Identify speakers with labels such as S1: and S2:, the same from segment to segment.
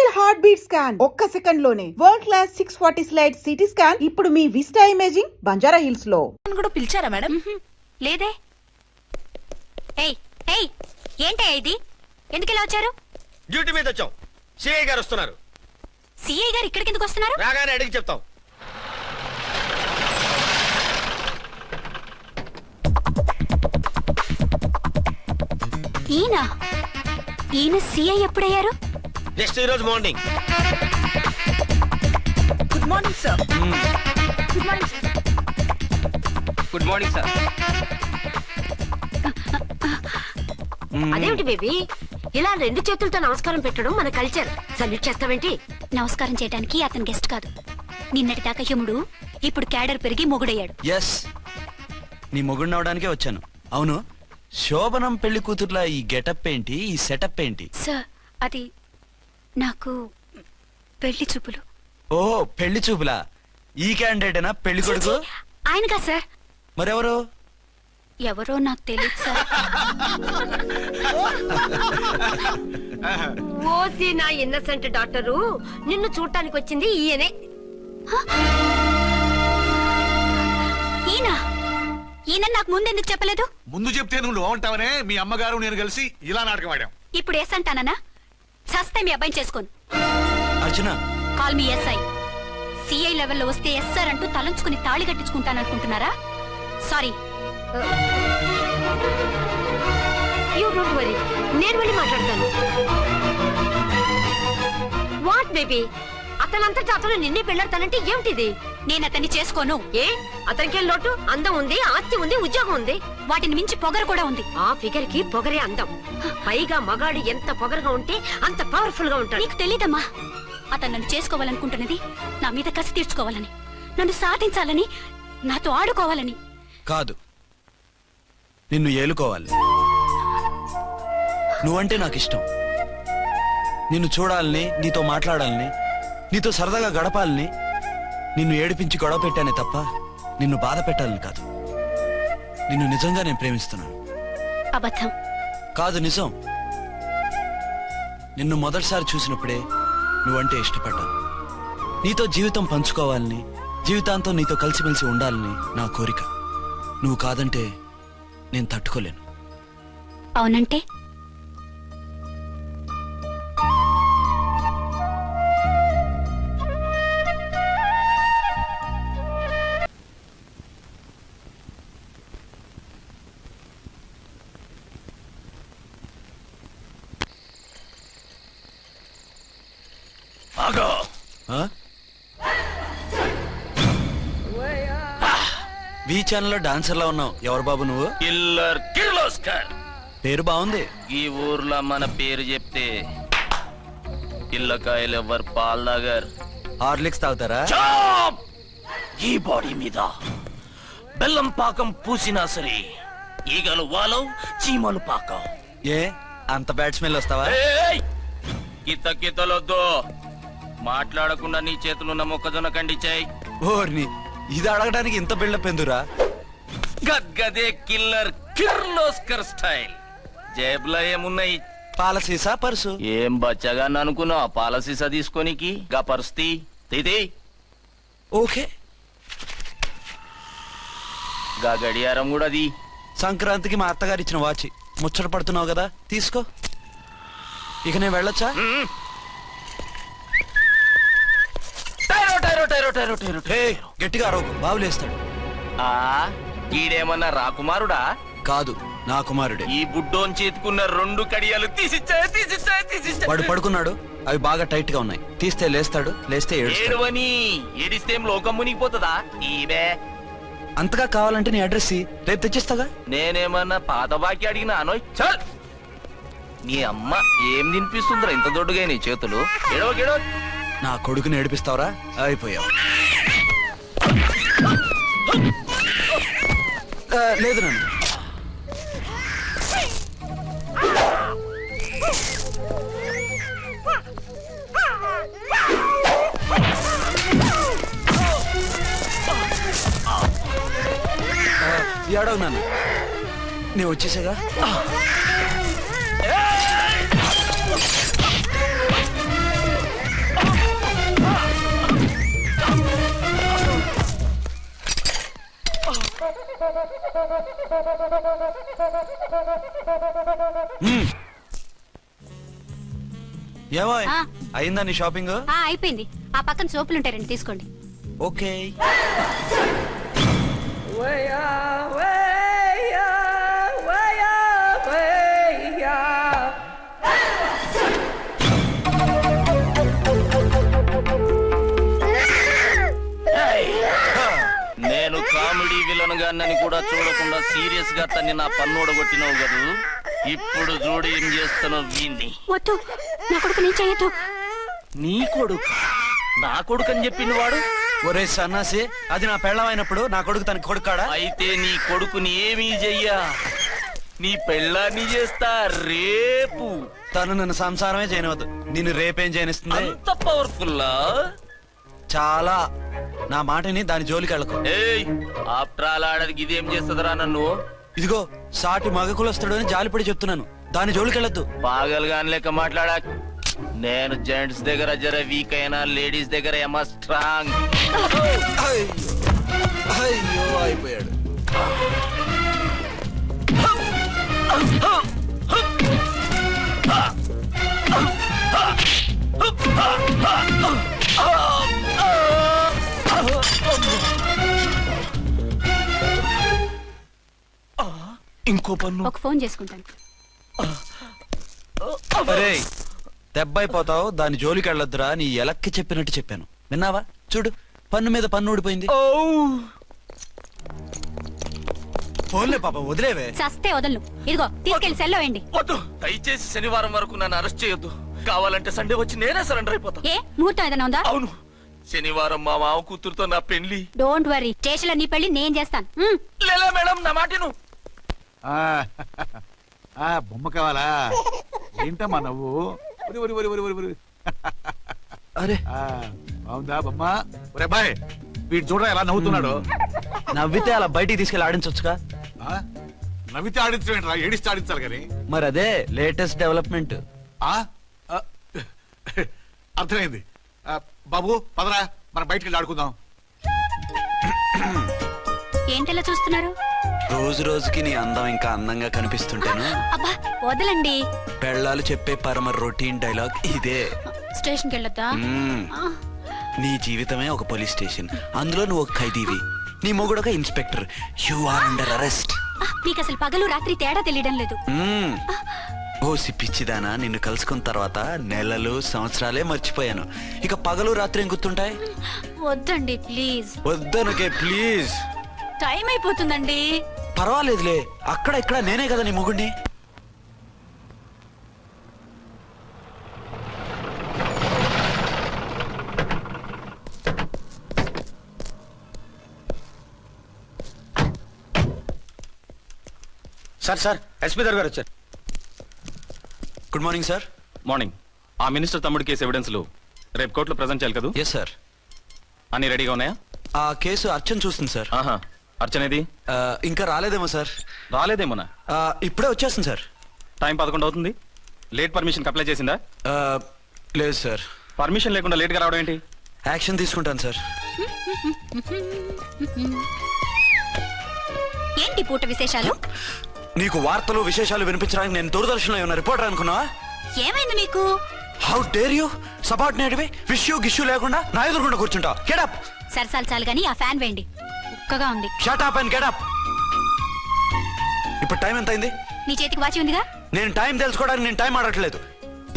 S1: Digital heart beat scan ఒక్క second లోనే world class 640 slide CT scan ఇప్పుడు మీ vista imaging Banjara hills లో.
S2: కూడా పిలిచారా మేడం?
S3: లేదే. ఏయ్ ఏయ్ ఏంటయ్యా ఇది? ఎందుకు ఇలా వచ్చారు?
S4: డ్యూటీ మీద వచ్చాం. సిఐ గారు వస్తున్నారు.
S3: సిఐ గారు ఇక్కడికి ఎందుకు వస్తున్నారు?
S4: రాగానే అడిగి చెప్తాం.
S3: ఈయన సిఐ ఎప్పుడయ్యారు?
S4: జస్ట్ ఈ రోజు morning.
S2: Good morning sir. Good morning sir.
S5: Good morning sir.
S3: అదేమిటి బేబీ, ఇలా రెండు చేతులతో నమస్కారం పెట్టడం మన కల్చర్. సల్యూట్ చేస్తావేంటి? నమస్కారం చేయడానికి అతను గెస్ట్ కాదు. నిన్నటి దాకా యముడు, ఇప్పుడు క్యాడర్ పెరిగి మొగుడయ్యాడు.
S5: ఎస్, నీ మొగుడిని అవడానికే వచ్చాను. అవును, శోభనం పెళ్లి కూతుర్లా ఈ గెటప్ ఏంటి, ఈ సెటప్ ఏంటి?
S3: సార్, అది నాకు పెళ్లి చూపులు.
S5: ఓ, పెళ్లి చూపులా? ఈ క్యాండిడేటేనా పెళ్లి కొడుకు?
S3: ఆయనగా సార్.
S5: మరెవరు?
S3: ఎవరో నాకు తెలియదు సార్. ఓసి నా ఇన్నసెంట్ డాక్టరు, నిన్ను చూడటానికి వచ్చింది ఈయనే. ఈయన నాకు ముందెందుకు చెప్పలేదు?
S6: ముందు చెప్తే నువ్వు బాగుంటావనే మీ అమ్మగారు నేను కలిసి ఇలా నాటకం ఆడాం.
S3: ఇప్పుడు ఎస్ అంటానా? సస్తే మీ అబ్బాయిని చేసుకోను.
S5: అర్చన,
S3: కాల్ మీ ఎస్ఐ. సిఐ లెవెల్లో వస్తే ఎస్ఆర్ అంటూ తలంచుకుని తాళి కట్టించుకుంటాననుకుంటున్నారా? సారీ. యూ డోంట్ వరీ, నేను వెళ్ళి మాట్లాడతాను. వాట్ బేబీ, అతనంతటా అతను నిన్నే పెళ్ళాడతానంటే ఏమిటిది? నేను అతన్ని చేసుకోను. ఏ, అతనికేం లోటు? అందం ఉంది, ఆస్తి ఉంది, ఉద్యోగం ఉంది. వాటిని మించి పొగరు కూడా ఉంది. ఆ ఫిగర్ కి పొగరే అందం. పైగా మగాడు ఎంత పొగరుగా ఉంటే అంత పవర్ఫుల్ గా ఉంటాడు. నీకు తెలీదమ్మా, అతను నన్ను చేసుకోవాలనుకుంటున్నది నా మీద కసి తీర్చుకోవాలని, నన్ను సాధించాలని, నాతో ఆడుకోవాలని
S5: కాదు, నిన్ను ఏలుకోవాలి. నువ్వంటే నాకు ఇష్టం. నిన్ను చూడాలని, నీతో మాట్లాడాలని, నీతో సరదాగా గడపాలని, నిన్ను ఏడిపించి గొడవ పెట్టానే తప్ప నిన్ను బాధ పెట్టాలని కాదు. నిన్ను నిజంగా నేను ప్రేమిస్తున్నాను.
S3: అబద్ధం
S5: కాదు, నిజం. నిన్ను మొదటిసారి చూసినప్పుడే నువ్వంటే ఇష్టపడ్డాను. నీతో జీవితం పంచుకోవాలని, జీవితాంతం నీతో కలిసిమెలిసి ఉండాలని నా కోరిక. నువ్వు కాదంటే నేను తట్టుకోలేను.
S3: అవునంటే?
S5: వి ఛానల్ లో డాన్సర్ లా ఉన్నావు. ఎవరు బాబు నువ్వు?
S4: కిల్లర్ కిర్లోస్కర్.
S5: పేరు బాగుంది.
S4: ఈ ఊర్లో మన పేరు చెప్తే పిల్లకాయలు ఎవరు పాల్ తాగర్.
S5: హార్లిక్స్ తాగుతారా?
S4: ఈ బాడీ మీద బెల్లం పాకం పూసినా సరే ఈగలు వాలవు, చీమలు పాకం.
S5: ఏ అంత బ్యాడ్ స్మెల్ వస్తావా?
S4: కితలొద్దు. మాట్లాడకుండా నీ చేతులున్న మొక్కజొన్న కండిచాయి.
S5: ఓర్ని, ఇది అడగడానికి ఇంత బిల్డప్ ఎందురా?
S4: గద్గదే కిల్లర్ కిర్లోస్కర్ స్టైల్. జేబులో ఏమున్నాయి?
S5: పాలసీసా, పర్సు?
S4: ఏం బచ్చగా అనుకున్నావు? పాలసీసా తీసుకోనికి గా పరిస్థితి తీది.
S5: ఓకే,
S4: గా గడియారం కూడా అది.
S5: సంక్రాంతికి మా అత్తగారు ఇచ్చిన వాచి. ముచ్చట పడుతున్నావు కదా, తీసుకో. ఇక నేను వెళ్ళొచ్చా? గట్టిగా అరవకు, బావులేస్తాడు.
S4: ఈడేమన్నా రాకుమారుడా?
S5: కాదు, నా కుమారుడే.
S4: ఈ బుడ్డోన్ చేతుకున్న రెండు కడియాలు తీసిచ్చా.
S5: వాడు పడుకున్నాడు, అవి బాగా టైట్ గా ఉన్నాయి. తీస్తే లేస్తాడు, లేస్తే
S4: ఏడువని. ఏడిస్తే లోకం మునిగిపోతుందా? ఈబే
S5: అంతగా కావాలంటే నీ అడ్రస్ రేపు తెచ్చిస్తాగా.
S4: నేనేమన్నా పాత బాకి అడిగినా అనోయ్. చల్, నీ అమ్మ ఏం తినిపిస్తుందిరా ఇంత దొడ్డుగా నీ చేతులు? గెడవ
S5: నా కొడుకుని ఏడిపిస్తావరా? అయిపోయావు. లేదు నన్ను. ఏడవు నాన్న, నేను వచ్చేసాగా. ఏమో
S3: ఆ.
S5: అయిందా నీ షాపింగ్?
S3: అయిపోయింది. ఆ పక్కన సోపులుంటాయి, రండి తీసుకోండి.
S5: ఓకే.
S4: నేను కామెడీ విలన్ గాన్నని కూడా చూడకుండా సీరియస్ గా తన్ని నా పన్ను కొట్టినావు కదూ. ఇప్పుడు చూడు ఏం చేస్తున్నావు వీణ్ణి.
S3: వద్దు, నా కొడుకు నేను చేయొద్దు.
S4: నీ కొడుకు నా కొడుకు అని చెప్పింది వాడు.
S5: ఒరే సన్నాసి, అది నా పెళ్ళమైనప్పుడు నా కొడుకు తన కొడుకాడా?
S4: అయితే నీ కొడుకుని ఏమీ చెయ్యా, నీ పెళ్ళాన్ని చేస్తా రేపు.
S5: తను నన్ను సంసారమే చేయనవద్దు, నిన్ను రేపేం చేయనిస్తుంది?
S4: అంత పవర్ఫుల్లా?
S5: చాలా. నా మాటని దాని జోలికి వెళ్ళకు.
S4: ఏయ్, ఆఫ్టర్ ఆల్ ఆడదికి ఇదేం చేస్తుందిరా నన్ను?
S5: ఇదిగో సాటి మగకులొస్తాడు అని జాలిపడి చెప్తున్నాను, దాని జోలికి వెళ్ళొద్దు.
S4: పాగలుగాని లెక్క మాట్లాడా. నేను జెంట్స్ దగ్గర జర వీక్ అయినా లేడీస్ దగ్గర ఏమో స్ట్రాంగ్.
S5: అయ్యో అయిపోయాడు.
S4: ఇంకో పన్ను.
S3: ఒక ఫోన్ చేసుకుంటాను.
S5: అరే దెబ్బైపోతావు, దాని జోలికి వెళ్ళొద్దురా. నీ ఎలక్కి చెప్పినట్టు చెప్పాను, విన్నావా? చూడు, పన్ను మీద పన్ను ఊడిపోయింది. ఫోన్లే పాప, వదిలేవే.
S3: చస్తే వదలను. ఇదిగో తీసుకెళ్లి సెల్లో వేయండి.
S4: వద్దు, దయచేసి శనివారం వరకు నన్ను అరెస్ట్ చేయొద్దు. కావాలంటే సండే వచ్చి నేనే సరెండర్ అయిపోతా.
S3: ఏ ముహూర్తం ఏదైనా ఉందా?
S4: అవును, శనివారం మా మామ కూతురుతో నా పెళ్లి.
S3: డోంట్ వరీ, స్టేషన్ లో నీ పెళ్లి నేను చేస్తాను.
S4: లేలా మేడం, నా మాటను.
S6: బొమ్మ కావాలా? ఏంటమ్మా నవ్వు? ఒరి ఒరి ఒరి ఒరి ఒరి ఒరి.
S5: అరే
S6: బాగుందా బొమ్మ? ఒరే బాయ్, వీడు చూడరా ఎలా నవ్వుతున్నాడు.
S5: నవ్వితే అలా బయటికి తీసుకెళ్ళి ఆడించొచ్చుగా.
S6: నవ్వితే ఆడించడం, ఏడిస్తే ఆడించాలి కానీ.
S5: మరి అదే లేటెస్ట్ డెవలప్మెంట్.
S6: అర్థమైంది. బాబు పదరా, మనం బయటికి వెళ్ళి ఆడుకుందాం.
S3: ఏంటలా చూస్తున్నారు?
S5: రోజు రోజుకి నీ అందం ఇంకా అందంగా కనిపిస్తుంటాను.
S3: అబ్బా వదలండి.
S5: పెళ్ళాలు చెప్పే పరమ రొటీన్ డైలాగ్ ఇదే.
S3: స్టేషన్కి వెళ్ళొద్దా?
S5: నీ జీవితమే ఒక పోలీస్ స్టేషన్, అందులో నువ్వు ఒక ఖైదీవి, నీ మొగుడు ఒక inspector. You are under arrest.
S3: మీకు అసలు పగలు రాత్రి తేడా తెలియడం లేదు.
S5: ఓ పిచ్చిదానా, నిన్ను కలుసుకున్న తర్వాత నెలలు సంవత్సరాలే మర్చిపోయాను. ఇక పగలు రాత్రి ఏం గుర్తుంటాయి?
S3: వద్దండి ప్లీజ్.
S5: వద్దనుకే ప్లీజ్.
S3: టైం అయిపోతుందండి.
S5: పర్వాలేదులే, అక్కడ ఇక్కడ నేనే కదా నీ మొగుడిని.
S7: సార్ సార్, ఎస్పీ గారు వచ్చారు.
S5: Good morning sir.
S7: మార్నింగ్. ఆ మినిస్టర్ తమ్ముడి కేసు ఎవిడెన్స్లు రేపు కోర్టులో ప్రజెంట్ చేయాలి కదా?
S5: Yes sir.
S7: అన్ని రెడీగా ఉన్నాయా?
S5: ఆ కేసు అర్చన చూస్తుంది సార్.
S7: ఆహా, అర్చనేది?
S5: ఇంకా రాలేదేమో సార్.
S7: రాలేదేమోనా?
S5: ఇప్పుడే వచ్చేస్తుంది సార్.
S7: టైం 11 అవుతుంది. లేట్ పర్మిషన్ అప్లై చేసిందా?
S5: లేదు సార్.
S7: పర్మిషన్ లేకుండా లేట్ గా రావడం ఏంటి?
S5: యాక్షన్ తీసుకుంటాను సార్.
S3: ఏంటి పూట విశేషాలు?
S5: నీకు వార్తలు విశేషాలు వినిపించడానికి నేను దూరదర్శన్లో ఏమన్నా రిపోర్టర్ అనుకున్నావా?
S3: ఏమైంది మీకు?
S5: హౌ డేర్ యూ సబార్డినేట్వి విష్యూ గిష్యూ లేకుండా నా ఎదురుకుండా కూర్చుంటా? Get up.
S3: సరసాలు చాలు గానీ ఆ ఫ్యాన్ వేయండి, ఉక్కగా ఉంది.
S5: Shut up and get up. ఇప్పుడు టైం ఎంత అయింది?
S3: నీ చేతికి వాచి ఉందిగా.
S5: నేను టైం తెలుసుకోవడానికి నేను టైం ఆడట్లేదు.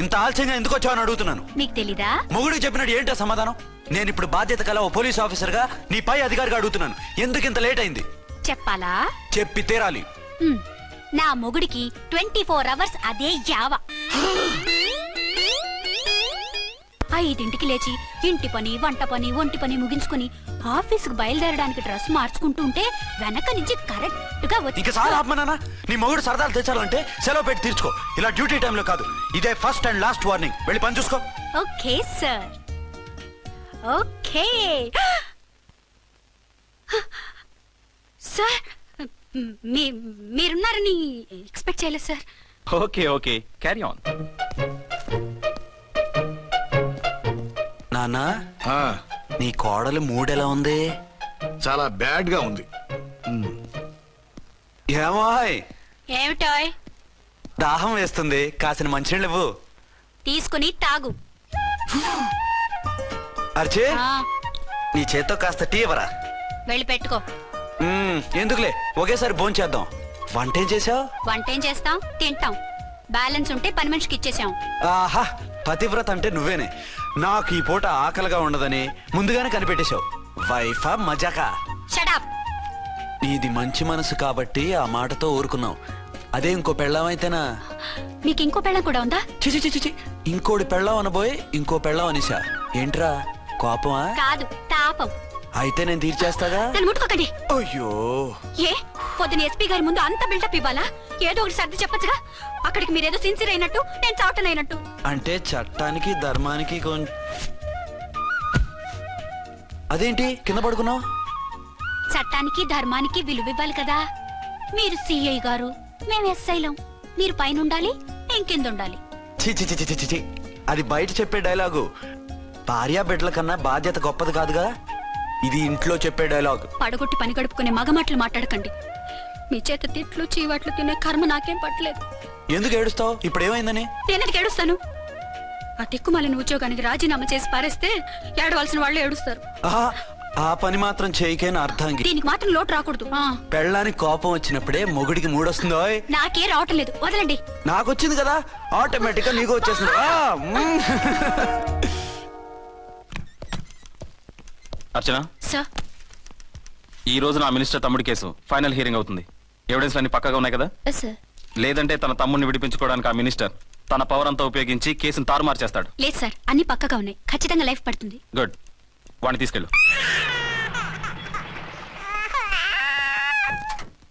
S5: ఇంత ఆలస్యంగా ఎందుకు వచ్చావని అడుగుతున్నాను.
S3: మీకు తెలీదా?
S5: మొగుడికి చెప్పినట్టు ఏంటో సమాధానం? నేను ఇప్పుడు బాధ్యత కల ఓ పోలీస్ ఆఫీసర్ గా నీ పై అధికారిగా అడుగుతున్నాను, ఎందుకు ఇంత లేట్ అయింది?
S3: చెప్పాలా?
S5: చెప్పి తీరాలి.
S3: నా మొగుడికి 24 hours అదే యావ. 5ంటికి లేచి ఇంటి పని, వంట పని, ఒంటి పని ముగించుకుని ఆఫీసుకు బయలుదేరడానికి డ్రెస్ మార్చుకుంటూ ఉంటే వెనక నుంచి కరెక్ట్ గా వచ్చి.
S5: ఇంకా సార్ ఆత్మనానా, నీ మొగుడు సరదాలు తెచ్చాలంటే సెలవు పెట్టి తీర్చుకో. ఇలా డ్యూటీ టైంలో కాదు, ఇదే ఫస్ట్ అండ్ లాస్ట్ వార్నింగ్. వెళ్ళి పని చూసుకో.
S3: Okay sir, okay sir. మీరున్నారని ఎక్స్పెక్ట్ చేయలేదు సార్.
S7: Okay okay, carry on.
S5: నానా, నీ కోడలు మూడెలా ఉంది?
S6: చాలా బ్యాడ్ గా ఉంది.
S5: ఏమాయ్,
S3: ఏమిటాయ్?
S5: దాహం వేస్తుంది, కాసిన మంచినీళ్ళు ఇవ్వు.
S3: తీసుకుని తాగు.
S5: అర్చే,
S3: ఆ,
S5: నీ చేత్తో కాస్త టీ ఇవ్వరా.
S3: వెళ్ళి పెట్టుకో.
S5: ఎందుకులే, ఒకేసారి భోంచేద్దాం. వంటేం చేసావు?
S3: వంటేం చేస్తాం, తింటాం. బ్యాలెన్స్ ఉంటే పని మనిషికి ఇచ్చేసాం.
S5: ఆహా, పతివ్రత అంటే నువ్వేనే. నాకు ఈ పూట ఆకలిగా ఉండదని ముందుగానే కనిపెట్టేశావు. వైఫా మజాకా?
S3: షటప్.
S5: నీది మంచి మనసు కాబట్టి ఆ మాటతో ఊరుకున్నావు. అదే ఇంకో పెళ్ళాం అయితేనా?
S3: నీకు ఇంకో పెళ్ళం కూడా ఉందా?
S5: చిచి చిచి చి, ఇంకోటి పెళ్ళాం అనబోయి ఇంకో పెళ్ళాం అనేసా. ఏంట్రా కోపమా?
S3: కాదు, తాపం.
S5: అయితే నేను తీర్చేస్తాగా.
S3: నన్ను ముట్టుకోకండి.
S5: అయ్యో,
S3: ఏ పొద్దున ఎస్పీ గారి ముందు అంత బిల్డప్ ఇవ్వాలా? ఏదో ఒకటి సర్ది చెప్పచ్చుగా. అక్కడికి మీరేదో సిన్సియర్ అయినట్టు, నేను చావటం అయినట్టు.
S5: అంటే చట్టానికి ధర్మానికి అదేంటి కింద పడుకున్నావు?
S3: చట్టానికి ధర్మానికి విలువ ఇవ్వాలి కదా. మీరు సిఐ గారు, మేము ఎస్ఐలం. మీరు పైన ఉండాలి, నేను కింద ఉండాలి.
S5: చిచి చిచి చిచి చి, అది బయట చెప్పే డైలాగు. భార్యా బిడ్డల కన్నా బాధ్యత గొప్పది కాదుగా. ఇది ఇంట్లో చెప్పే డైలాగ్.
S3: పడగొట్టి పని గడుపుకునే మగమాటలు మాట్లాడకండి. మీ చేత తిట్లు చీవాట్లు తినే కర్మ నాకేం పట్టలేదు.
S5: ఎందుకు ఏడుస్తావు? ఇప్పుడు ఏమైందని?
S3: నేనెందుకు ఏడుస్తాను? ఆ తిక్కుమాలిన ఉద్యోగానికి రాజీనామా చేసి పారేస్తే ఏడవలసిన వాళ్ళు ఏడుస్తారు.
S5: ఆహా, ఆ పని మాత్రం చేయకేన అర్థంగి.
S3: దీనికి మాత్రం లోటు రాకూడదు.
S5: పెళ్ళానికి కోపం వచ్చినప్పుడే మొగుడికి మూడొస్తుందో.
S3: నాకే రావటం లేదు, వదలండి.
S5: నాకు వచ్చింది కదా, ఆటోమేటిక్ గా నీకు వచ్చేసింది.
S7: అర్చన,
S3: సార్,
S7: ఈ రోజు నా మినిస్టర్ తమ్ముడి కేసు ఫైనల్ హియరింగ్ అవుతుంది. ఎవిడెన్స్ అన్ని పక్కగా ఉన్నాయి కదా?
S3: సార్.
S7: లేదంటే తన తమ్ముడిని విడిపించుకోవడానికి ఆ మినిస్టర్ తన పవర్ అంతా ఉపయోగించి కేసును తారుమారు చేస్తాడు.
S3: లేదు సార్, అన్ని పక్కగా ఉన్నాయి. ఖచ్చితంగా లైఫ్ పడుతుంది.
S7: గుడ్, వాడిని తీసుకెళ్ళు.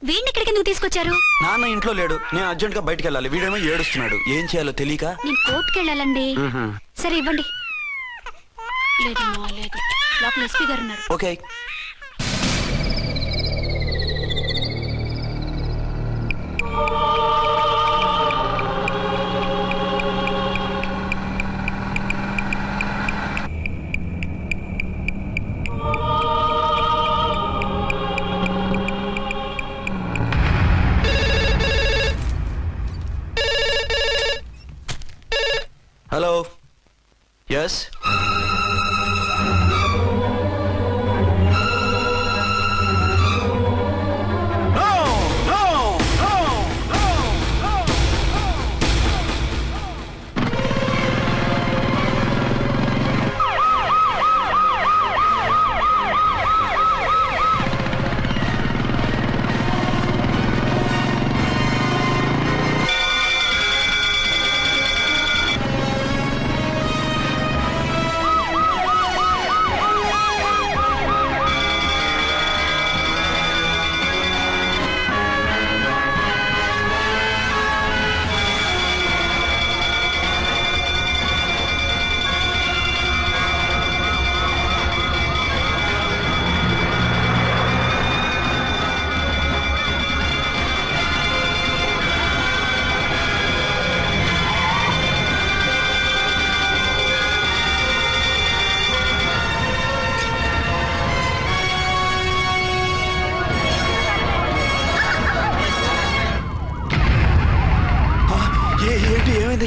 S3: వీడిని ఇక్కడికి ఎందుకు తీసుకొచ్చారు?
S5: నాన్న ఇంట్లో లేడు, నేను అర్జెంట్ గా బయటికి వెళ్ళాలి. వీడేమో ఏడుస్తున్నాడు, ఏం చేయాలో తెలియక.
S3: నేను కోర్టుకి వెళ్ళాలండి. సరే ఇవ్వండి. లేదమ్మా, లేదు. లోపల ఎస్పీ గారు ఉన్నారు.
S5: ఓకే. Hello, yes.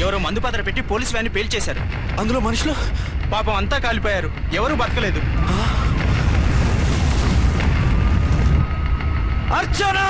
S8: ఎవరో మందు పాత్ర పెట్టి పోలీస్ వ్యాన్ పేల్చేశారు.
S5: అందులో మనుషులు
S8: పాపం అంతా కాలిపోయారు, ఎవరు బతకలేదు.
S5: అర్చనా!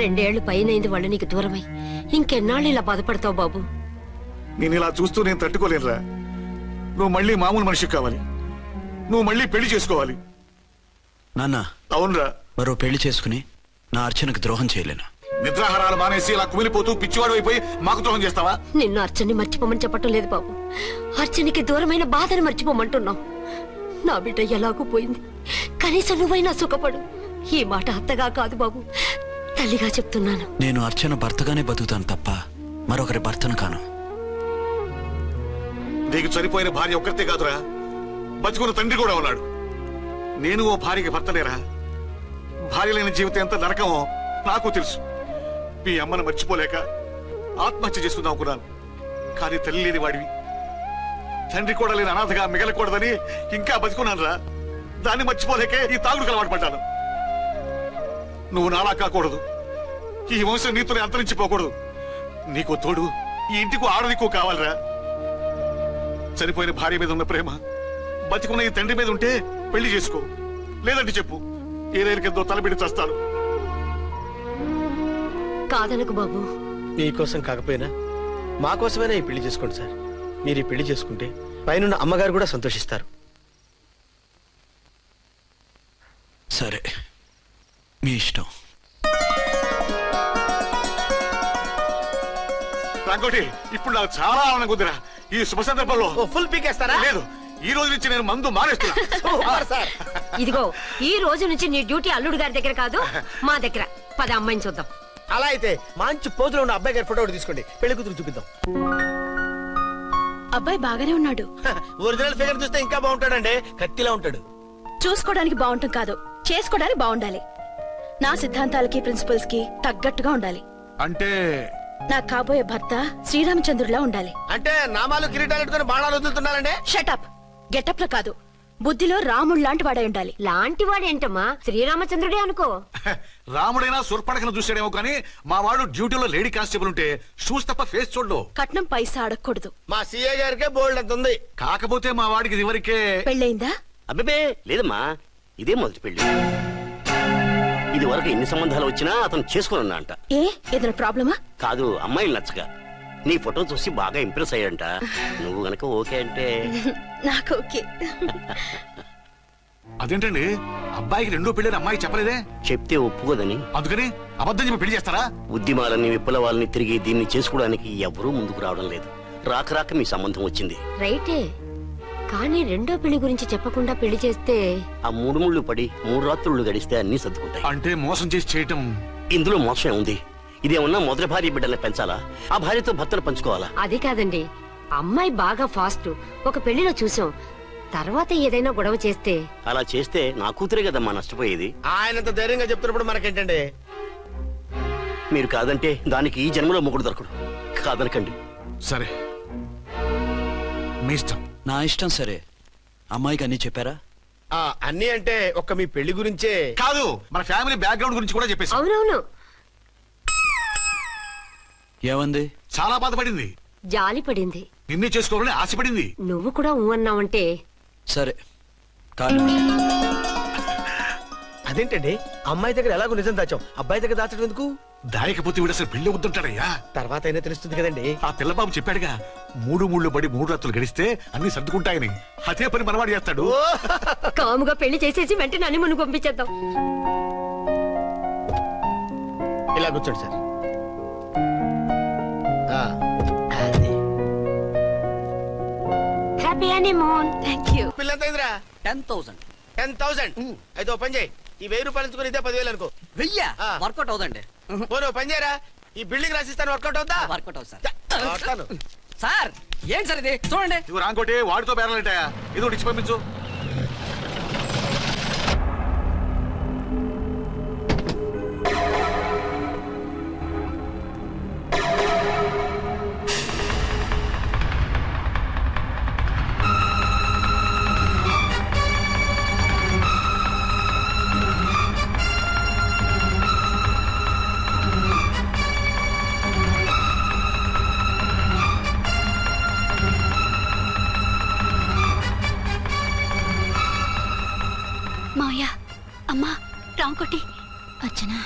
S3: రెండేళ్లు పైనైంది వాళ్ళు నీకు దూరమై. ఇంకెన్నాళ్ళు ఇలా బాధపడతావు బాబు?
S6: నేను ఇలా చూస్తూ నేను తట్టుకోలేనురా. నువ్వు మళ్ళీ మామూలు మనిషి కావాలి, నువ్వు మళ్ళీ పెళ్లి చేసుకోవాలి.
S5: నాన్న,
S6: అవునరా,
S5: మరో పెళ్లి చేసుకుని నా అర్చనకు ద్రోహం చేయలేను.
S6: నిద్రాహారాలు మానేసి ఇలా కుమిలిపోతూ పిచ్చివాడు అయిపోయి మాకు ద్రోహం చేస్తావా?
S3: నిన్ను అర్చన్ని మర్చిపోమని చెప్పటం లేదు బాబు. అర్చనికి దూరమైన బాధని మర్చిపోమంటున్నావు. నా బిడ్డ ఎలాగూ పోయింది, కనీసం నువ్వైనా సుఖపడు. ఈ మాట అత్తగా కాదు బాబు, తల్లిగా చెప్తున్నాను.
S5: నేను అర్చన భర్తగానే బతుకుతాను తప్ప మరొకరి భర్తను కాను.
S6: నీకు చనిపోయిన భార్య ఒక్కరితే కాదురా, బతుకున్న తండ్రి కూడా ఉన్నాడు. నేను ఓ భార్యకి భర్తనేరా. భార్య లేని జీవితం ఎంత నరకమో నాకు తెలుసు. మీ అమ్మను మర్చిపోలేక ఆత్మహత్య చేసుకుందాం అనుకున్నాను. కానీ తల్లి లేని వాడివి, తండ్రి కూడా లేని అనాథగా మిగలకూడదని ఇంకా బతుకున్నాను రా. దాన్ని మర్చిపోలేకే ఈ తాగుడుకు అలవాటు పడ్డాను. నువ్వు నాలా కాకూడదు, ఈ వంశం నీతోనే అంతరించిపోకూడదు. నీకు తోడు ఈ ఇంటికి ఆడదికు కావాలిరా. చనిపోయిన భార్య మీద ఉన్న ప్రేమ బతికున్న ఈ తండ్రి మీద ఉంటే పెళ్లి చేసుకో, లేదంటే చెప్పు, ఏ రైలు కిందో తలబిడి చస్తాను.
S3: కాదనకు బాబు.
S9: మీకోసం కాకపోయినా మా కోసమైనా ఈ పెళ్లి చేసుకోండి సార్. మీరు ఈ పెళ్లి చేసుకుంటే పైన అమ్మగారు కూడా సంతోషిస్తారు.
S5: సరే, మీ ఇష్టం.
S6: రంగోటి, ఇప్పుడు నాకు చాలా ఆనందంగా ఉందిరా. ఈ శుభ సందర్భంలో
S9: ఫుల్ పీకేస్తారా?
S6: లేదు, ఈ రోజు నుంచి నేను మందు మానేస్తున్నా.
S9: సార్
S3: ఇదిగో, ఈ రోజు నుంచి నీ డ్యూటీ అల్లుడు గారి దగ్గర కాదు, మా దగ్గర. పద అమ్మాయిని చూద్దాం.
S9: అలా అయితే మంచి పోజులో ఉన్న అబ్బాయి గారి ఫోటో ఒకటి తీసుకోండి, పెళ్లి కూతురు చూపిద్దాం.
S2: అబ్బాయి బాగానే ఉన్నాడు.
S9: ఒరిజినల్ ఫిగర్ చూస్తే ఇంకా బాగుంటాడండి, కత్తిలా ఉంటాడు.
S2: చూసుకోవడానికి బాగుంటాం కాదు, చేసుకోవడానికి బాగుండాలి. నా సిద్ధాంతాలకి ప్రిన్సిపల్స్ కి తగ్గట్టుగా ఉండాలి.
S6: అంటే
S2: నా కాబోయే భర్త శ్రీరామచంద్రుడిలా ఉండాలి.
S9: అంటే నామాలు కిరీటాలు పెట్టుకుని బాణాలు వదులుతున్నారండి.
S2: షటప్. గెటప్ లో కాదు, బుద్ధిలో రాముడు లాంటి వాడై ఉండాలి.
S3: లాంటి వాడేంటమ్మా, శ్రీరామచంద్రుడే అనుకో.
S6: రాముడైనా సుర్పడకను చూసాడేమో కానీ మా వాడు డ్యూటీలో లేడీ కానిస్టేబుల్ ఉంటే షూస్ తప్ప ఫేస్ చూడడు.
S2: కట్నం పైసా అడగకూడదు.
S9: మా సీఏ గారికే బోల్డ్ అంత ఉంది.
S6: కాకపోతే మా వాడికి ఇదివరకే
S2: పెళ్ళయిందా?
S10: అబ్బే లేదమ్మా, ఇదే మొదటి పెళ్లి. ఇది వరకు ఎన్ని సంబంధాలు వచ్చినా అతను చేసుకున్నా అంట.
S2: ఏ ఏదైనా ప్రాబ్లమా?
S10: కాదు, అమ్మాయిలు నచ్చగా నీ ఫోటో చూసి బాగా ఇంప్రెస్ అయ్యంట. నువ్వు గనక ఓకే అంటే
S2: నాకు ఓకే.
S6: అదేంటండి, అబ్బాయికి రెండో పెళ్లి అమ్మాయి చెప్పలేదే?
S10: చెప్తే ఒప్పుకోదని.
S6: అందుకని అబద్ధం చెప్పి పెళ్లి చేస్తారా?
S10: ఉద్యమాలని విప్లవాలని తిరిగి దీన్ని చేసుకోవడానికి ఎవరూ ముందుకు రావడం లేదు. రాక రాక మీ సంబంధం వచ్చింది.
S3: రైటే, కానీ రెండో పెళ్లి గురించి చెప్పకుండా పెళ్లి చేస్తే
S10: ఆ 3 ముళ్ళు పడి 3 రాత్రులు గడిస్తే అన్ని సర్దుకుంటాయి.
S6: అంటే మోసం చేసి చేయటం.
S10: ఇందులో మోసం ఉంది. ఇదేమన్నా మొదటి భార్య బిడ్డల్ని పెంచాలా, ఆ భార్యతో భర్తను పంచుకోవాలా?
S3: అది కాదండి, అమ్మాయి బాగా ఫాస్ట్. ఒక పెళ్లిలో చూసాం, తర్వాత ఏదైనా గొడవ చేస్తే.
S10: అలా చేస్తే నా కూతురే కదమ్మా నష్టపోయేది.
S9: ఆయనంత ధైర్యంగా చెప్తున్నప్పుడు మనకేంటండి?
S10: మీరు కాదంటే దానికి ఈ జన్మలో మొగుడు దొరకడు. కాదనకండి.
S6: సరే, మీ ఇష్టం.
S5: నా ఇష్టం. సరే, అమ్మాయికి అన్నీ చెప్పారా?
S9: అన్ని అంటే ఒక్క మీ పెళ్లి గురించే
S6: కాదు, మన ఫ్యామిలీ బ్యాక్గ్రౌండ్ గురించి కూడా చెప్పేసి.
S3: అవునవును,
S5: ఏమంది?
S6: చాలా బాధపడింది,
S3: జాలి పడింది,
S6: నిన్నే చేసుకోవాలని ఆశపడింది.
S3: నువ్వు కూడా ఊ అన్నావంటే.
S5: సరే, కాదు.
S9: అదేంటండి, అమ్మాయి దగ్గర ఎలాగో నిజం దాచాం, అబ్బాయి దగ్గర దాచడం ఎందుకు?
S6: దాయకపోతే వీడు అసలు పెళ్లి వద్దుంటాడయ్యా.
S9: తర్వాత అయినా తెలుస్తుంది కదండి.
S6: ఆ పిల్లబాబు చెప్పాడుగా, 3 ముళ్ళు పడి 3 రాత్రులు గడిస్తే అన్ని సర్దుకుంటాయని. అదే పని మనవాడు చేస్తాడు.
S3: కాముగా పెళ్లి చేసేసి వెంటనే అన్ని మును పంపించేద్దాం.
S9: ఇలా కూర్చోండి సార్. అది.
S3: Happy honeymoon.
S2: Thank you.
S9: పిల్లంత అయిందిరా?
S10: 10,000.
S9: 10,000. అయితే ఓ పని చేయి, ఈ 1000 రూపాయలు ఎంచుకుని ఇదే 10,000 అనుకో.
S10: వర్కౌట్ అవుదండి.
S9: పోను పని చేయరా, ఈ బిల్డింగ్ రాసిస్తాను, వర్కౌట్ అవుతా?
S10: వర్కౌట్ అవుతుంది
S9: వస్తాను.
S10: సార్. ఏం సార్ ఇది? చూడండి.
S6: ఇవి రాంకోటి వాడితో బేరాలంటాయా? ఇది ఒకటి ఇచ్చి పంపించు.
S2: మావయ్య, అమ్మా, రాంకోటి. అచ్చనా,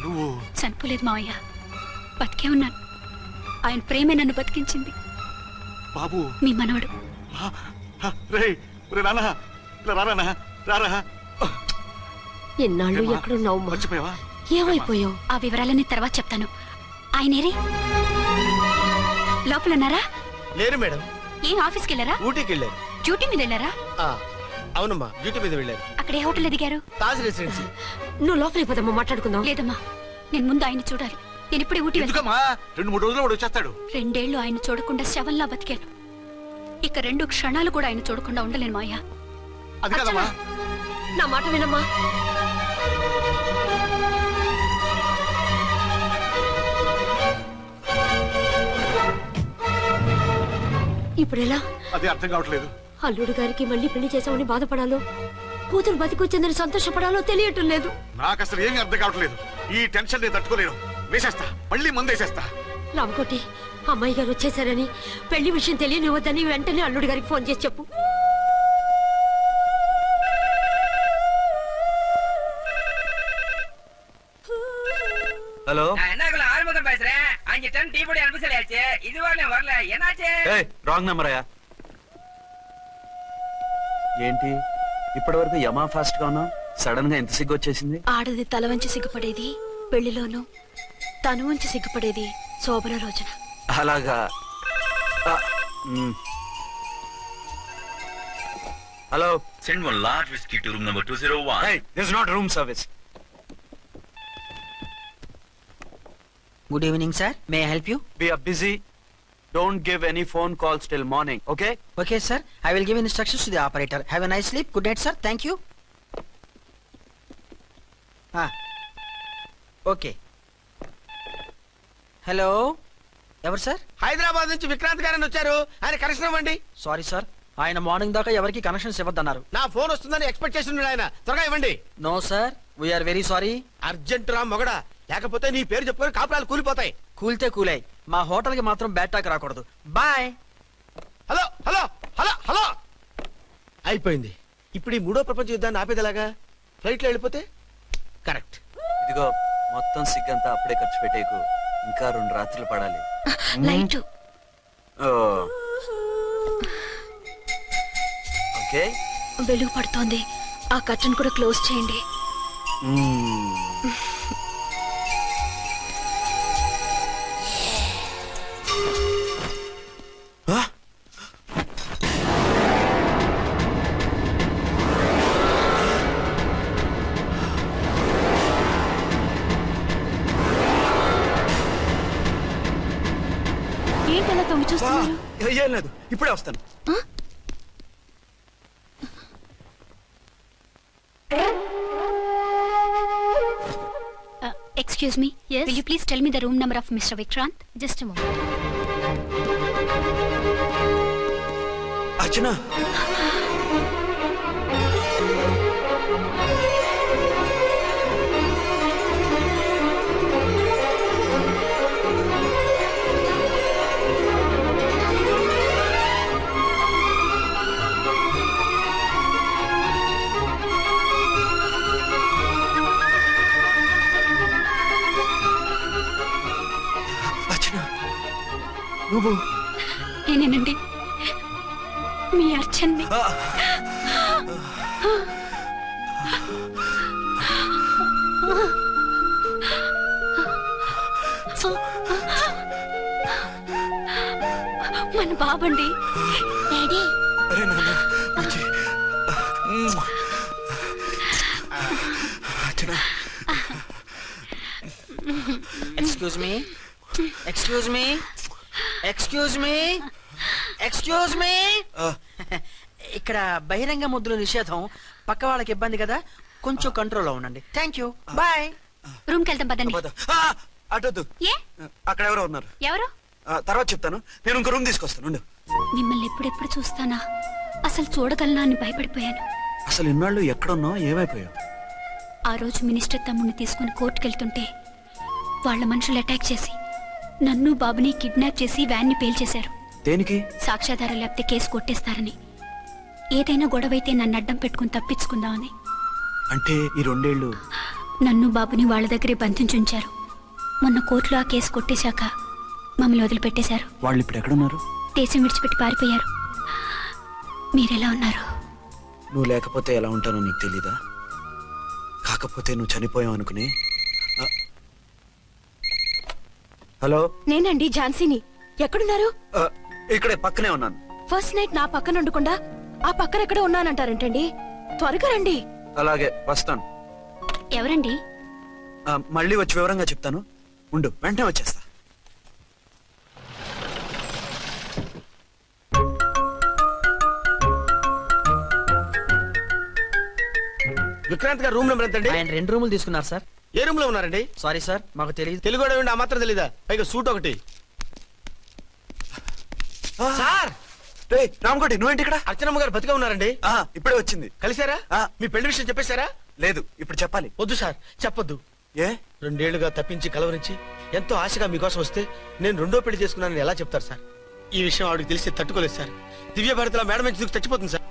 S6: నువ్వు
S2: చనిపోలేదు మావయ్య, బతికే ఉన్నాను. ఆయన ప్రేమే నన్ను బతికించింది.
S6: బాబు,
S2: మీ మనవడు.
S3: ఎన్నాళ్ళు ఎక్కడున్నావు?
S6: మర్చిపోయావా?
S3: ఏమైపోయావు?
S2: ఆ వివరాలన్నీ తర్వాత చెప్తాను. ఆయనేరి లోపల ఉన్నారా?
S9: లేరు మేడం,
S2: ఏం ఆఫీస్కి వెళ్ళారా?
S9: ఊటీకి వెళ్ళారు.
S2: డ్యూటీ మీద వెళ్ళారా?
S9: అవునమ్మా, డ్యూటీ మీద వెళ్ళారు.
S2: అక్కడ ఏ హోటల్ ఎదిగారు?
S9: తాజ్ రెసిడెన్సీ.
S3: నువ్వు లోపలికి పోదమ్మా, మాట్లాడుకుందాం.
S2: లేదమ్మా, నేను ముందు ఆయన చూడాలి. నేను ఇప్పుడే ఊటీ వెళ్తాను.
S6: ఎందుకమ్మా 2-3 రోజుల్లో వాడు వచ్చేస్తాడు.
S2: 2 ఏళ్లు ఆయన చూడకుండా శవంలా బతికాను. ఇక 2 క్షణాలు కూడా ఆయన చూడకుండా ఉండలేను మాయా.
S6: అది కదమ్మా.
S3: నా మాట వినమ్మా. ఇప్పుడు ఎలా?
S6: అదే అర్థం కావట్లేదు.
S3: అల్లుడు గారికి మళ్ళీ పెళ్లి చేసామని బాధపడాలో, కూతురు బతికొచ్చిందని సంతోషపడాలో తెలియటం లేదు.
S6: నాకు అసలు ఏమీ అర్థం కావట్లేదు. ఈ టెన్షన్ నేను తట్టుకోలేను. వేసేస్తా, మళ్ళీ మందేసేస్తా.
S3: రామకోటి, అమ్మాయి గారు వచ్చేసారని, పెళ్లి విషయం తెలియనివ్వద్దని వెంటనే అల్లుడు గారికి ఫోన్ చేసి చెప్పు.
S5: ஹலோ
S11: என்னக்குள்ள ஆறுமுகம் பேசுறேன். 5 டன் டீ பொடி அனுப்ப சொல்லியாச்சு. இதுவரை வரல, என்னாச்சு?
S5: ఏయ్ రాంగ్ నెంబర్ అయ్యా. ఏంటి ఇప్పటి వరకు యమా ఫాస్ట్ గా ఉన్నావు, సడన్ గా ఎంత సిగ్గు వచ్చేసింది?
S2: ఆడది తల వంచి సిగ్గుపడేది పెళ్లిలోనూ, తను వంచి సిగ్గుపడేది శోభన రోజున.
S5: అలాగా. Hello,
S12: Send 1 large whiskey to room number 201.
S5: hey, this is not room service.
S11: Good evening, sir. May I help you?
S5: We are busy. Don't give any phone calls till morning, okay?
S11: Okay, sir. I will give instructions to the operator. Have a nice sleep. Good night, sir. Thank you. Okay. Hello, ఎవరు sir?
S9: Hyderabad నుంచి విక్రాంత్ గారని వచ్చారు. ఆయన connection ఇవ్వండి.
S11: Sorry sir, ఆయన morning దాకా ఎవరికి connections ఇవ్వద్దన్నారు.
S9: నా ఫోన్ వస్తుందని ఎక్స్పెక్ట్ చేస్తున్నాడు ఆయన. త్వరగా ఇవ్వండి.
S11: No sir, we are very sorry.
S9: Urgent రా మొగడా, లేకపోతే నీ పేరు చెప్పుకొని కాపురాలు కూలిపోతాయి.
S11: కూల్తే కూలాయి, మా హోటల్ కి మాత్రం బ్యాడ్ టాక్ రాకూడదు. Bye.
S9: Hello hello hello hello. అయిపోయింది. ఇప్పుడు ఈ 3వ ప్రపంచ యుద్ధాన్ని ఆపేదలాగా? ఫ్లైట్ లో వెళ్ళిపోతే కరెక్ట్.
S5: ఇదిగో మొత్తం సిగ్గంతా అప్పుడే ఖర్చు పెట్టేకు, ఇంకా 2 రాత్రులు పడాలి.
S2: లైట్
S5: ఓకే,
S2: వెలుగు పడుతోంది. ఆ కర్టన్ కూడా క్లోజ్ చేయండి. ఏంటలా తొంగి చూస్తున్నారు?
S5: ఏం లేదు, ఇప్పుడే వస్తాను.
S2: Excuse me. Yes. Will you please tell me the room number of Mr. Vikrant? Just a moment.
S5: అర్చన, నువ్వు?
S2: నేనేనండి, మీ అర్చన్ని. మన బాబండి. డాడీ.
S5: అరే నాన్న,
S11: excuse me, excuse me, excuse me, excuse me. ఇక్కడ బహిరంగ ముద్దుల నిషేధం, పక్క వాళ్ళకి ఇబ్బంది కదా, కొంచెం కంట్రోల్లో ఉండండి. Thank you, bye.
S2: రూమ్కి వెళ్తాం పదండి.
S5: అటొద్దు,
S2: ఏ?
S5: అక్కడ ఎవరో ఉన్నారు.
S2: ఎవరు?
S5: తర్వాత చెప్తాను. నేను ఇంకో రూమ్ తీసుకొస్తాను.
S2: మిమ్మల్ని ఎప్పుడెప్పుడు చూస్తానా, అసలు చూడగలనా అని భయపడిపోయాను.
S5: అసలు ఇన్నాళ్ళు ఎక్కడున్నావు, ఏమైపోయావు?
S2: ఆ రోజు మినిస్టర్ తమ్ముడిని తీసుకుని కోర్టుకెళ్తుంటే వాళ్ళ మనుషులు అటాక్ చేసి నన్ను బాబుని కిడ్నాప్ చేసి వ్యాన్ని పేల్చేశారు.
S5: దేనికి?
S2: సాక్ష్యాధారాలు లేకపోతే కేసు కొట్టేస్తారని. ఏదైనా గొడవైతే నన్ను అడ్డం పెట్టుకుని తప్పించుకుందామని.
S5: అంటే ఈ 2 ఏళ్ళు
S2: నన్ను బాబుని వాళ్ళ దగ్గరే బంధించుంచారు. మొన్న కోర్టులో ఆ కేసు కొట్టేశాక మమ్మల్ని వదిలిపెట్టేశారు.
S5: వాళ్ళు ఇప్పుడు ఎక్కడున్నారు?
S2: దేశం విడిచిపెట్టి పారిపోయారు. మీరెలా ఉన్నారు?
S5: నువ్వు లేకపోతే ఎలా ఉంటానో నీకు తెలీదా? కాకపోతే నువ్వు చనిపోయావు అనుకుని. హలో,
S2: నేనండి ఝాన్సీని. ఎక్కడున్నారు?
S5: ఇక్కడే పక్కనే ఉన్నాను.
S2: ఫస్ట్ నైట్ నా పక్కన ఉండకుండా
S3: ఆ పక్కన ఎక్కడ ఉన్నానంటారేంటండి? త్వరగా రండి.
S5: అలాగే వస్తాను.
S2: ఎవరండి?
S5: మళ్ళీ వచ్చి వివరంగా చెప్తాను. ఉండు, వెంటనే వచ్చేస్తా.
S9: విక్రాంత్ గారు రూమ్ నెంబర్ ఎంతండి?
S11: ఆయన 2 రూములు తీసుకున్నారు సార్.
S9: ఏ రూమ్ లో ఉన్నారండి?
S11: సారీ సార్, మాకు తెలియదు.
S9: తెలుగు వాడు ఏమిటి? ఆ మాత్రం తెలీదా? పైగా సూట్ ఒకటి. సార్
S5: రామకోటి, నువ్వేంటి ఇక్కడ?
S9: అర్చనమ్మ గారు బతిగా ఉన్నారండి.
S5: ఇప్పుడే వచ్చింది.
S9: కలిసారా? మీ పెళ్లి విషయం చెప్పేశారా?
S5: లేదు, ఇప్పుడు చెప్పాలి.
S9: వద్దు సార్, చెప్పొద్దు.
S5: ఏ?
S9: 2 ఏళ్లుగా తప్పించి కలవరించి ఎంతో ఆశగా మీకోసం వస్తే నేను 2వ పెళ్లి చేసుకున్నానని ఎలా చెప్తారు సార్? ఈ విషయం ఆవిడకి తెలిసి తట్టుకోలేదు సార్. దివ్య భారతిలో మేడం నుంచి దూకి చచ్చిపోతుంది సార్.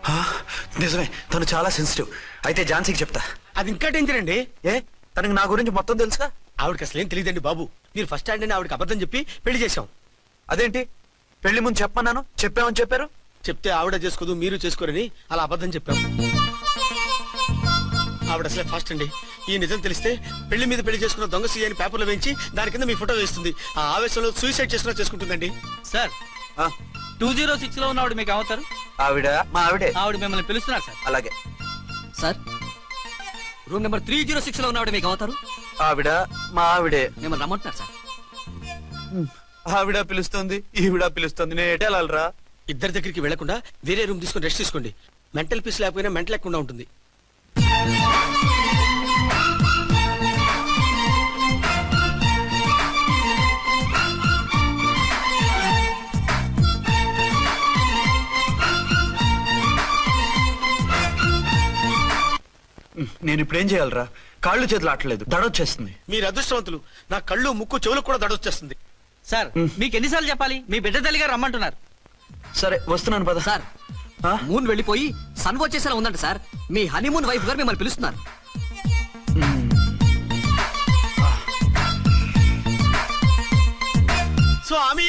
S5: నిజమే, తను చాలా సెన్సిటివ్. అయితే ఝాన్సీకి చెప్తా.
S9: అది ఇంకా డేంజర్ అండి.
S5: ఏ? తనకి నా గురించి మొత్తం తెలుసా?
S9: ఆవిడకి అసలు ఏం తెలియదండి బాబు. మీరు ఫస్ట్ హ్యాండ్ అని ఆవిడకి అబద్ధం చెప్పి పెళ్లి చేశాం.
S5: అదేంటి? పెళ్లి ముందు చెప్పమన్నాను, చెప్పామని చెప్పారు.
S9: చెప్తే ఆవిడ చేసుకోదు, మీరు చేసుకోరని అలా అబద్ధం చెప్పాం. ఆవిడ అసలే ఫాస్ట్ అండి. ఈ నిజం తెలిస్తే పెళ్లి మీద పెళ్లి చేసుకున్న దొంగ సీ అని పేపర్లో వేయించి దాని కింద మీ ఫోటో వేస్తుంది. ఆ ఆవేశంలో సూసైడ్ చేసుకున్నా చేసుకుంటుందండి.
S8: సార్ 206 లో ఉన్నవాడు మీకు అవుతారు?
S5: ఆవిడ మా ఆవిడే.
S8: ఆవిడ మిమ్మల్ని పిలుస్తున్నారు సార్.
S5: అలాగే
S11: సార్, రూమ్ నెంబర్ 306 లో ఉన్నవాడు మీకు అవుతారు?
S5: ఆవిడ మా ఆవిడే.
S11: మిమ్మల్ని రమ్మంటున్నారు సార్.
S5: ఆవిడ పిలుస్తుంది, ఈవిడ పిలుస్తుంది. నేను ఎటు వెళ్ళాలరా?
S9: ఇద్దరి దగ్గరికి వెళ్లకుండా వేరే రూమ్ తీసుకుని రెస్ట్ తీసుకోండి. మెంటల్ పీస్ లేకపోయినా మెంటల్ లేకుండా ఉంటుంది.
S5: నేను ఇప్పుడు ఏం చేయాలరా? కాళ్ళు చేతులు ఆటలేదు, దడొచ్చేస్తుంది.
S9: మీరు అదృష్టవంతులు. నా కళ్ళు ముక్కు చెవులకు కూడా దడొచ్చేస్తుంది.
S8: సార్, మీకు ఎన్నిసార్లు చెప్పాలి? మీ బిడ్డ తల్లి గారు రమ్మంటున్నారు.
S5: సరే వస్తున్నాను పద.
S11: సార్, మూన్ వెళ్ళిపోయి సన్ వచ్చేసేలా ఉందంట సార్. మీ హనీమూన్ వైఫ్ గారు మిమ్మల్ని పిలుస్తున్నారు.
S9: స్వామి